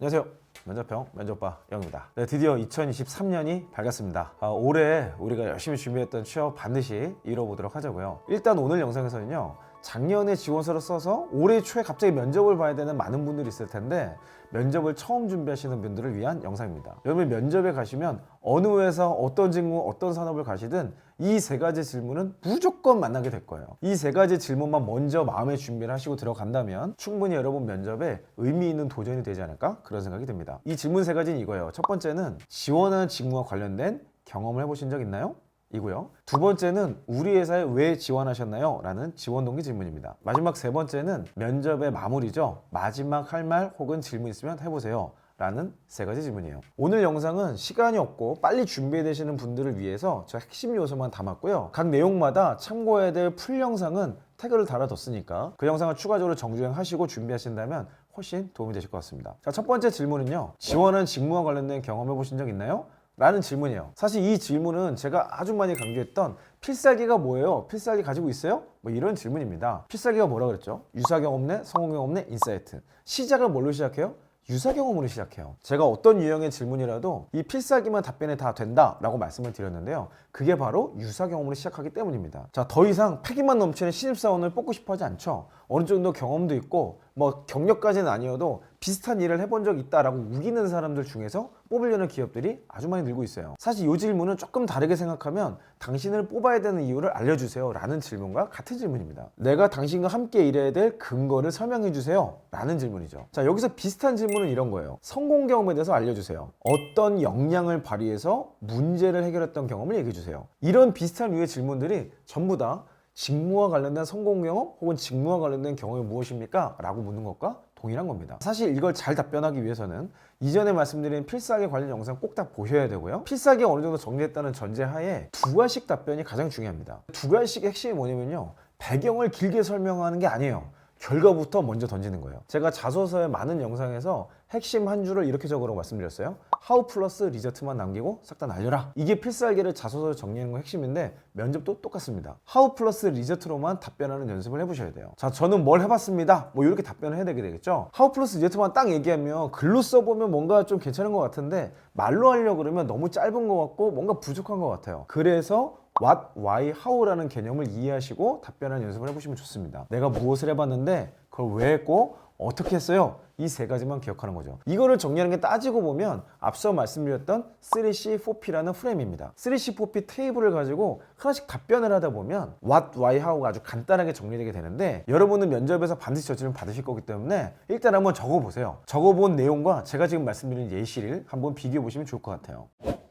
안녕하세요. 면접형 면접바 영입니다. 네, 드디어 2023년이 밝았습니다. 올해 우리가 열심히 준비했던 취업 반드시 이뤄보도록 하자고요. 일단 오늘 영상에서는요, 작년에 지원서를 써서 올해 초에 갑자기 면접을 봐야 되는 많은 분들이 있을 텐데 면접을 처음 준비하시는 분들을 위한 영상입니다. 여러분 면접에 가시면 어느 회사, 어떤 직무, 어떤 산업을 가시든 이 세 가지 질문은 무조건 만나게 될 거예요. 이 세 가지 질문만 먼저 마음의 준비를 하시고 들어간다면 충분히 여러분 면접에 의미 있는 도전이 되지 않을까 그런 생각이 듭니다. 이 질문 세 가지는 이거예요. 첫 번째는 지원하는 직무와 관련된 경험을 해보신 적 있나요? 이고요. 두 번째는 우리 회사에 왜 지원하셨나요? 라는 지원 동기 질문입니다. 마지막 세 번째는 면접의 마무리죠. 마지막 할 말 혹은 질문 있으면 해보세요. 라는 세 가지 질문이에요. 오늘 영상은 시간이 없고 빨리 준비되시는 분들을 위해서 저 핵심 요소만 담았고요. 각 내용마다 참고해야 될 풀 영상은 태그를 달아뒀으니까 그 영상을 추가적으로 정주행하시고 준비하신다면 훨씬 도움이 되실 것 같습니다. 자, 첫 번째 질문은요. 지원한 직무와 관련된 경험해 보신 적 있나요? 라는 질문이에요. 사실 이 질문은 제가 아주 많이 강조했던 필살기가 뭐예요? 필살기 가지고 있어요? 뭐 이런 질문입니다. 필살기가 뭐라 그랬죠? 유사 경험 내 성공 경험 내 인사이트. 시작을 뭘로 시작해요? 유사 경험으로 시작해요. 제가 어떤 유형의 질문이라도 이 필살기만 답변에 다 된다라고 말씀을 드렸는데요. 그게 바로 유사 경험으로 시작하기 때문입니다. 자, 더 이상 패기만 넘치는 신입사원을 뽑고 싶어 하지 않죠. 어느 정도 경험도 있고 뭐 경력까지는 아니어도 비슷한 일을 해본 적 있다라고 우기는 사람들 중에서 뽑으려는 기업들이 아주 많이 늘고 있어요. 사실 이 질문은 조금 다르게 생각하면 당신을 뽑아야 되는 이유를 알려주세요 라는 질문과 같은 질문입니다. 내가 당신과 함께 일해야 될 근거를 설명해 주세요 라는 질문이죠. 자, 여기서 비슷한 질문은 이런 거예요. 성공 경험에 대해서 알려주세요. 어떤 역량을 발휘해서 문제를 해결했던 경험을 얘기해 주세요. 이런 비슷한 류의 질문들이 전부 다 직무와 관련된 성공 경험 혹은 직무와 관련된 경험이 무엇입니까? 라고 묻는 것과 동일한 겁니다. 사실 이걸 잘 답변하기 위해서는 이전에 말씀드린 필살기 관련 영상 꼭 다 보셔야 되고요. 필살기가 어느 정도 정리했다는 전제하에 두 가지씩 답변이 가장 중요합니다. 두 가지씩 핵심이 뭐냐면요. 배경을 길게 설명하는 게 아니에요. 결과부터 먼저 던지는 거예요. 제가 자소서의 많은 영상에서 핵심 한 줄을 이렇게 적으라고 말씀드렸어요. How 플러스 리저트만 남기고 싹 다 날려라. 이게 필살기를 자소서에 정리하는 거 핵심인데 면접도 똑같습니다. How 플러스 리저트로만 답변하는 연습을 해보셔야 돼요. 자, 저는 뭘 해봤습니다. 뭐 이렇게 답변을 해야 되게 되겠죠. How 플러스 리저트만 딱 얘기하면 글로 써보면 뭔가 좀 괜찮은 것 같은데 말로 하려고 그러면 너무 짧은 것 같고 뭔가 부족한 것 같아요. 그래서 what, why, how라는 개념을 이해하시고 답변하는 연습을 해보시면 좋습니다. 내가 무엇을 해봤는데 그걸 왜 했고 어떻게 했어요? 이 세 가지만 기억하는 거죠. 이거를 정리하는 게 따지고 보면 앞서 말씀드렸던 3C, 4P라는 프레임입니다. 3C, 4P 테이블을 가지고 하나씩 답변을 하다 보면 what, why, how가 아주 간단하게 정리되게 되는데 여러분은 면접에서 반드시 저 질문 받으실 거기 때문에 일단 한번 적어보세요. 적어본 내용과 제가 지금 말씀드린 예시를 한번 비교해 보시면 좋을 것 같아요.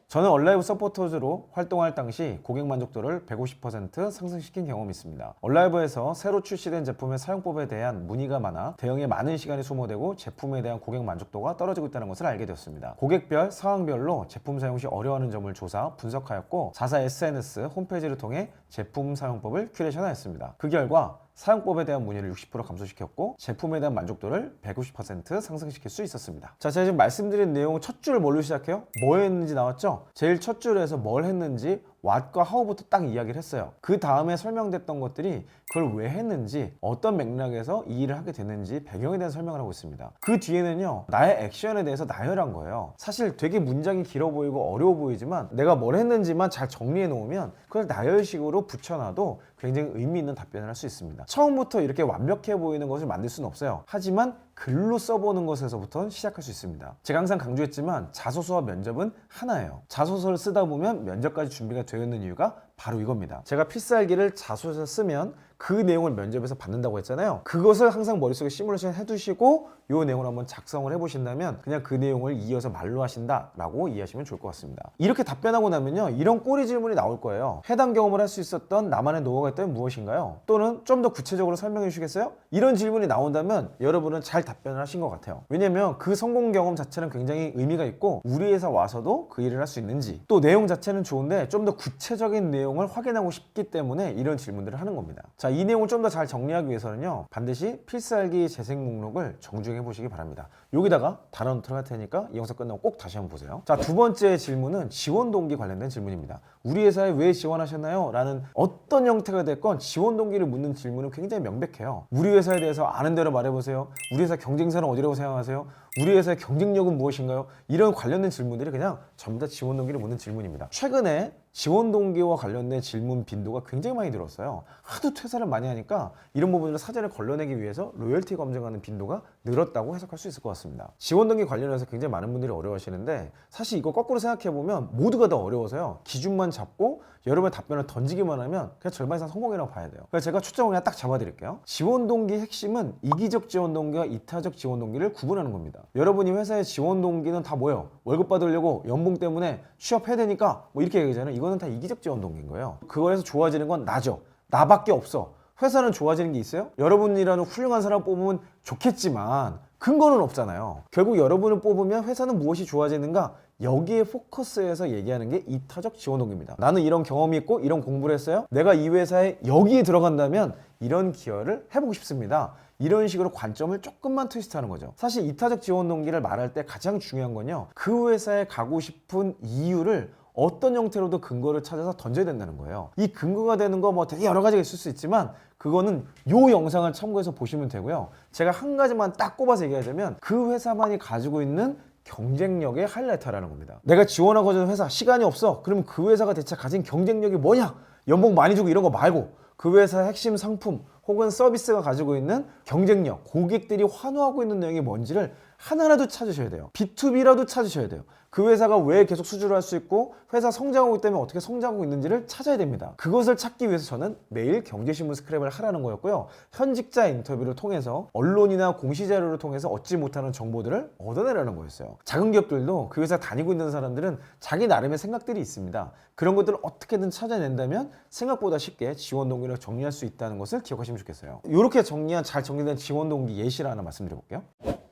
저는 얼라이브 서포터즈로 활동할 당시 고객 만족도를 150% 상승시킨 경험이 있습니다. 얼라이브에서 새로 출시된 제품의 사용법에 대한 문의가 많아 대응에 많은 시간이 소모되고 제품에 대한 고객 만족도가 떨어지고 있다는 것을 알게 되었습니다. 고객별, 상황별로 제품 사용 시 어려워하는 점을 조사, 분석하였고 자사 SNS, 홈페이지를 통해 제품 사용법을 큐레이션하였습니다. 그 결과 사용법에 대한 문의를 60% 감소시켰고 제품에 대한 만족도를 150% 상승시킬 수 있었습니다. 자, 제가 지금 말씀드린 내용 첫 줄 뭘로 시작해요? 뭐 했는지 나왔죠? 제일 첫 줄에서 뭘 했는지 what과 how부터 딱 이야기를 했어요. 그 다음에 설명됐던 것들이 그걸 왜 했는지 어떤 맥락에서 이 일을 하게 됐는지 배경에 대한 설명을 하고 있습니다. 그 뒤에는요, 나의 액션에 대해서 나열한 거예요. 사실 되게 문장이 길어 보이고 어려워 보이지만 내가 뭘 했는지만 잘 정리해 놓으면 그걸 나열식으로 붙여놔도 굉장히 의미 있는 답변을 할 수 있습니다. 처음부터 이렇게 완벽해 보이는 것을 만들 수는 없어요. 하지만 글로 써보는 것에서부터 시작할 수 있습니다. 제가 항상 강조했지만 자소서와 면접은 하나예요. 자소서를 쓰다 보면 면접까지 준비가 되어 있는 이유가 바로 이겁니다. 제가 필살기를 자소서에 쓰면 그 내용을 면접에서 받는다고 했잖아요. 그것을 항상 머릿속에 시뮬레이션 해두시고 이 내용을 한번 작성을 해보신다면 그냥 그 내용을 이어서 말로 하신다라고 이해하시면 좋을 것 같습니다. 이렇게 답변하고 나면요, 이런 꼬리 질문이 나올 거예요. 해당 경험을 할 수 있었던 나만의 노하우가 있다면 무엇인가요? 또는 좀 더 구체적으로 설명해 주시겠어요? 이런 질문이 나온다면 여러분은 잘 답변을 하신 것 같아요. 왜냐면 그 성공 경험 자체는 굉장히 의미가 있고 우리 회사 와서도 그 일을 할 수 있는지, 또 내용 자체는 좋은데 좀 더 구체적인 내용을 확인하고 싶기 때문에 이런 질문들을 하는 겁니다. 자, 이 내용을 좀 더 잘 정리하기 위해서는요, 반드시 필살기 재생 목록을 정주행해 보시기 바랍니다. 여기다가 단어 들어갈 테니까 이 영상 끝나고 꼭 다시 한번 보세요. 자, 두 번째 질문은 지원 동기 관련된 질문입니다. 우리 회사에 왜 지원하셨나요? 라는 어떤 형태가 됐건 지원 동기를 묻는 질문은 굉장히 명백해요. 우리 회사에 대해서 아는 대로 말해보세요. 우리 회사 경쟁사는 어디라고 생각하세요? 우리 회사의 경쟁력은 무엇인가요? 이런 관련된 질문들이 그냥 전부 다 지원 동기를 묻는 질문입니다. 최근에 지원 동기와 관련된 질문 빈도가 굉장히 많이 늘었어요. 하도 퇴사를 많이 하니까 이런 부분을 사전에 걸러내기 위해서 로열티 검증하는 빈도가 늘었다고 해석할 수 있을 것 같습니다. 지원 동기 관련해서 굉장히 많은 분들이 어려워하시는데, 사실 이거 거꾸로 생각해보면 모두가 다 어려워서요, 기준만 잡고 여러분의 답변을 던지기만 하면 그냥 절반 이상 성공이라고 봐야 돼요. 그래서 제가 초점을 그냥 딱 잡아드릴게요. 지원 동기 핵심은 이기적 지원 동기와 이타적 지원 동기를 구분하는 겁니다. 여러분이 회사의 지원 동기는 다 뭐예요? 월급 받으려고, 연봉 때문에 취업해야 되니까 뭐 이렇게 얘기하잖아요. 이거는 다 이기적 지원 동기인 거예요. 그거에서 좋아지는 건 나죠. 나밖에 없어. 회사는 좋아지는 게 있어요? 여러분이라는 훌륭한 사람 뽑으면 좋겠지만 근거는 없잖아요. 결국 여러분을 뽑으면 회사는 무엇이 좋아지는가? 여기에 포커스해서 얘기하는 게 이타적 지원 동기입니다. 나는 이런 경험이 있고 이런 공부를 했어요. 내가 이 회사에 여기에 들어간다면 이런 기여를 해보고 싶습니다. 이런 식으로 관점을 조금만 트위스트하는 거죠. 사실 이타적 지원 동기를 말할 때 가장 중요한 건요, 그 회사에 가고 싶은 이유를 어떤 형태로도 근거를 찾아서 던져야 된다는 거예요. 이 근거가 되는 거 뭐 되게 여러 가지가 있을 수 있지만 그거는 요 영상을 참고해서 보시면 되고요. 제가 한 가지만 딱 꼽아서 얘기하자면 그 회사만이 가지고 있는 경쟁력의 하이라이터라는 겁니다. 내가 지원하고자 하는 회사 시간이 없어. 그러면 그 회사가 대체 가진 경쟁력이 뭐냐? 연봉 많이 주고 이런 거 말고 그 회사의 핵심 상품 혹은 서비스가 가지고 있는 경쟁력, 고객들이 환호하고 있는 내용이 뭔지를 하나라도 찾으셔야 돼요. B2B라도 찾으셔야 돼요. 그 회사가 왜 계속 수주를 할 수 있고 회사 성장하고 있다면 어떻게 성장하고 있는지를 찾아야 됩니다. 그것을 찾기 위해서 저는 매일 경제신문 스크랩을 하라는 거였고요. 현직자 인터뷰를 통해서 언론이나 공시자료를 통해서 얻지 못하는 정보들을 얻어내라는 거였어요. 작은 기업들도 그 회사 다니고 있는 사람들은 자기 나름의 생각들이 있습니다. 그런 것들을 어떻게든 찾아낸다면 생각보다 쉽게 지원 동기를 정리할 수 있다는 것을 기억하시면 좋겠어요. 이렇게 정리한 잘 정리된 지원 동기 예시를 하나 말씀드려볼게요.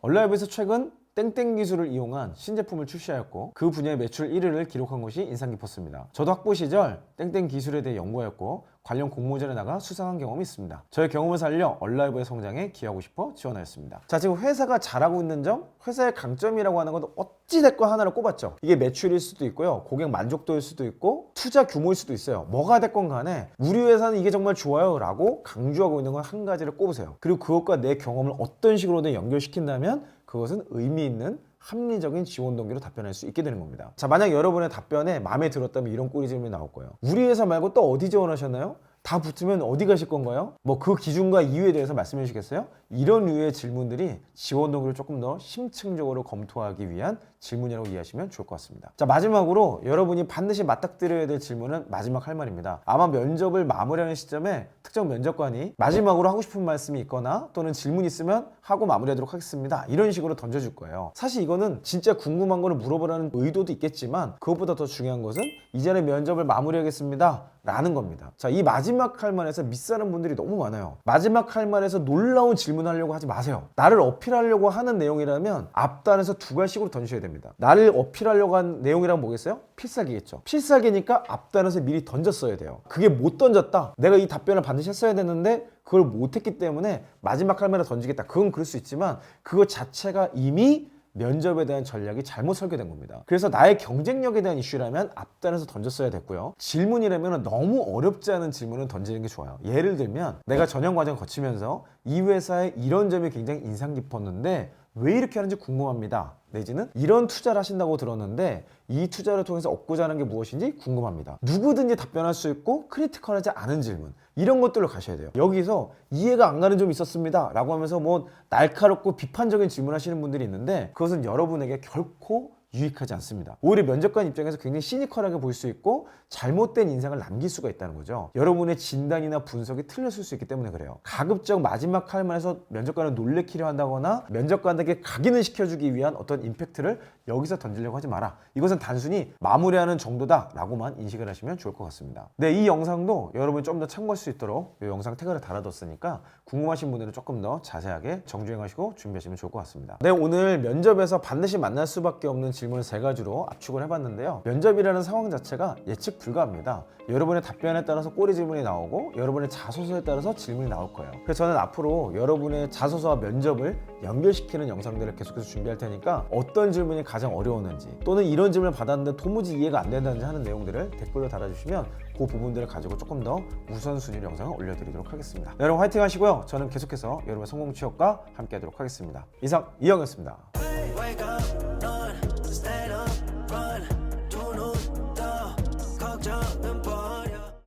얼라이브에서 최근 땡땡 기술을 이용한 신제품을 출시하였고 그 분야의 매출 1위를 기록한 것이 인상 깊었습니다. 저도 학부 시절 땡땡 기술에 대해 연구하였고 관련 공모전에 나가 수상한 경험이 있습니다. 저의 경험을 살려 얼라이브의 성장에 기여하고 싶어 지원하였습니다. 자, 지금 회사가 잘하고 있는 점, 회사의 강점이라고 하는 건 어찌됐건 하나를 꼽았죠. 이게 매출일 수도 있고요, 고객 만족도일 수도 있고 투자 규모일 수도 있어요. 뭐가 됐건 간에 우리 회사는 이게 정말 좋아요 라고 강조하고 있는 건 한 가지를 꼽으세요. 그리고 그것과 내 경험을 어떤 식으로든 연결시킨다면 그것은 의미 있는 합리적인 지원 동기로 답변할 수 있게 되는 겁니다. 자, 만약 여러분의 답변에 마음에 들었다면 이런 꼬리 질문이 나올 거예요. 우리 회사 말고 또 어디 지원하셨나요? 다 붙으면 어디 가실 건가요? 뭐 그 기준과 이유에 대해서 말씀해 주시겠어요? 이런 류의 질문들이 지원 동기를 조금 더 심층적으로 검토하기 위한 질문이라고 이해하시면 좋을 것 같습니다. 자, 마지막으로 여러분이 반드시 맞닥뜨려야 될 질문은 마지막 할 말입니다. 아마 면접을 마무리하는 시점에 특정 면접관이 마지막으로 하고 싶은 말씀이 있거나 또는 질문이 있으면 하고 마무리하도록 하겠습니다, 이런 식으로 던져줄 거예요. 사실 이거는 진짜 궁금한 거를 물어보라는 의도도 있겠지만 그것보다 더 중요한 것은 이전에 면접을 마무리하겠습니다 라는 겁니다. 자, 이 마지막 할 말에서 미스하는 분들이 너무 많아요. 마지막 할 말에서 놀라운 질문하려고 하지 마세요. 나를 어필하려고 하는 내용이라면 앞단에서 두 갈식으로 던지셔야 됩니다. 나를 어필하려고 한 내용이란 뭐겠어요? 필살기겠죠. 필살기니까 앞단에서 미리 던졌어야 돼요. 그게 못 던졌다, 내가 이 답변을 반드시 했어야 되는데 그걸 못했기 때문에 마지막 할 말을 던지겠다, 그건 그럴 수 있지만 그것 자체가 이미 면접에 대한 전략이 잘못 설계된 겁니다. 그래서 나의 경쟁력에 대한 이슈라면 앞단에서 던졌어야 됐고요. 질문이라면 너무 어렵지 않은 질문을 던지는 게 좋아요. 예를 들면 내가 전형 과정 거치면서 이 회사의 이런 점이 굉장히 인상 깊었는데 왜 이렇게 하는지 궁금합니다. 내지는 이런 투자를 하신다고 들었는데 이 투자를 통해서 얻고자 하는 게 무엇인지 궁금합니다. 누구든지 답변할 수 있고 크리티컬하지 않은 질문, 이런 것들로 가셔야 돼요. 여기서 이해가 안 가는 점이 있었습니다 라고 하면서 뭐 날카롭고 비판적인 질문 하시는 분들이 있는데 그것은 여러분에게 결코 유익하지 않습니다. 오히려 면접관 입장에서 굉장히 시니컬하게 보일 수 있고 잘못된 인상을 남길 수가 있다는 거죠. 여러분의 진단이나 분석이 틀렸을 수 있기 때문에 그래요. 가급적 마지막 할 말에서 면접관을 놀래키려 한다거나 면접관에게 각인을 시켜주기 위한 어떤 임팩트를 여기서 던지려고 하지 마라. 이것은 단순히 마무리하는 정도다 라고만 인식을 하시면 좋을 것 같습니다. 네, 이 영상도 여러분이 좀 더 참고할 수 있도록 이 영상 태그를 달아뒀으니까 궁금하신 분들은 조금 더 자세하게 정주행하시고 준비하시면 좋을 것 같습니다. 네, 오늘 면접에서 반드시 만날 수밖에 없는 질문 3가지로 압축을 해봤는데요. 면접이라는 상황 자체가 예측 불가합니다. 여러분의 답변에 따라서 꼬리 질문이 나오고 여러분의 자소서에 따라서 질문이 나올 거예요. 그래서 저는 앞으로 여러분의 자소서와 면접을 연결시키는 영상들을 계속해서 준비할 테니까 어떤 질문이 가장 어려웠는지 또는 이런 질문을 받았는데 도무지 이해가 안 된다든지 하는 내용들을 댓글로 달아주시면 그 부분들을 가지고 조금 더 우선순위로 영상을 올려드리도록 하겠습니다. 여러분 화이팅 하시고요. 저는 계속해서 여러분의 성공 취업과 함께 하도록 하겠습니다. 이상 이영이었습니다.